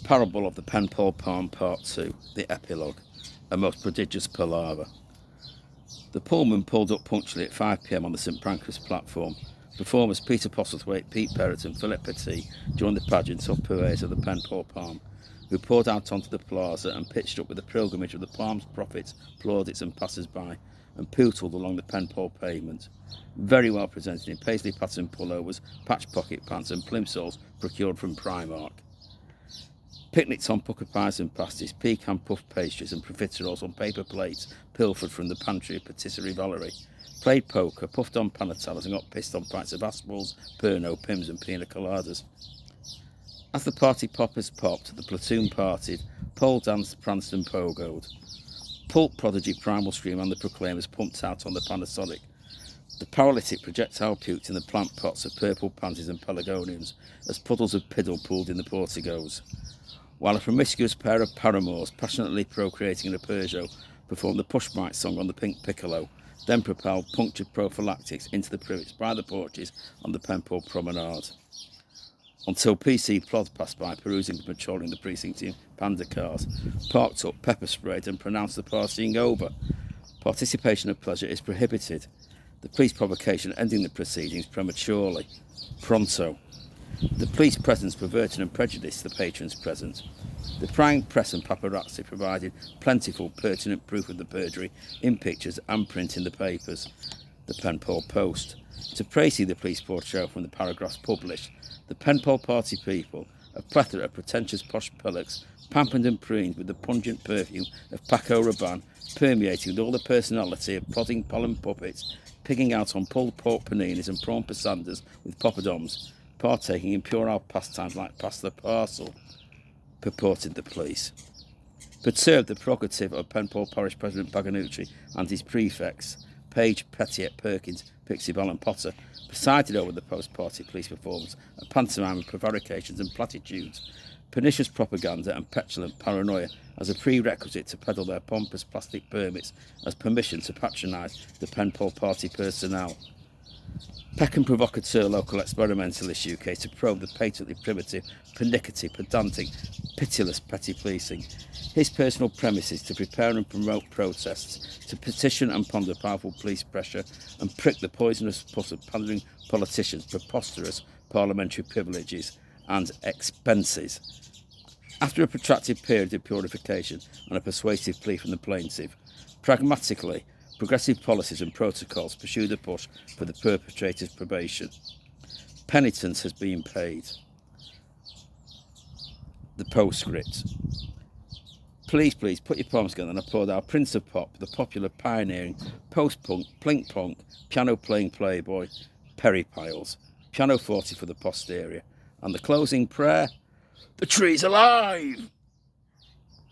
Parable of the Penpoll Poem Part 2, the Epilogue, a most prodigious palaver. The Pullman pulled up punctually at 5 p.m. on the St Pancras platform. Performers Peter Postlethwaite, Pete Perrott and Philip Petit joined the pageant of purveyors of the Penpoll Palm, who poured out onto the plaza and pitched up with the pilgrimage of the palm's prophets, plaudits and passers-by, and pootled along the Penpoll pavement, very well presented in paisley pattern pullovers, patch pocket pants and plimsolls procured from Primark. Picnics on pucker pies and pasties, pecan puff pastries and profiteroles on paper plates pilfered from the pantry of Patisserie Valerie, played poker, puffed on panatellas and got pissed on pints of Asphalls, Pernod, Pims and pina coladas. As the party poppers popped, the platoon partied, pole danced, pranced and pogoed. Pulp Prodigy Primal Scream and the Proclaimers pumped out on the Panasonic. The paralytic projectile puked in the plant pots of purple pansies and pelargoniums as puddles of piddle pooled in the porticos, while a promiscuous pair of paramours, passionately procreating in a Peugeot, performed the push-bike song on the pink piccolo, then propelled punctured prophylactics into the privets by the porches on the Penpoll promenade, until PC Plod passed by, perusing and patrolling the precinct in panda cars, parked up, pepper sprayed and pronounced the partying over. Participation of pleasure is prohibited. The police provocation ending the proceedings prematurely. Pronto. The police presence perverted and prejudiced the patrons present. The prying press and paparazzi provided plentiful, pertinent proof of the perjury in pictures and print in the papers. The Penpoll Post. To praise the police portrayal from the paragraphs published, the Penpoll party people, a plethora of pretentious posh pellets, pampered and preened with the pungent perfume of Paco Rabanne, permeating with all the personality of plodding pollen puppets, pigging out on pulled pork paninis and prawn pasanders with poppadoms, partaking in puerile pastimes like pass the parcel, purported the police. Perturbed the prerogative of Penpoll Parish President Paganucci and his prefects, Page, Petiet, Perkins, Pixie Bell and Potter, presided over the post-party police performance, a pantomime of prevarications and platitudes, pernicious propaganda and petulant paranoia as a prerequisite to peddle their pompous plastic permits as permission to patronise the Penpoll party personnel. Peck and provocateur local experimentalist UK to probe the patently primitive, pernickety, pedantic, pitiless petty policing. His personal premises to prepare and promote protests, to petition and ponder powerful police pressure and prick the poisonous pus of pandering politicians' preposterous parliamentary privileges and expenses. After a protracted period of purification and a persuasive plea from the plaintiff, pragmatically, progressive policies and protocols pursue the push for the perpetrator's probation. Penitence has been paid. The postscript. Please, put your palms together and applaud our Prince of Pop, the popular pioneering, post-punk, plink-plonk, piano-playing playboy, Perry Piles. Piano 40 for the posterior. And the closing prayer, the tree's alive!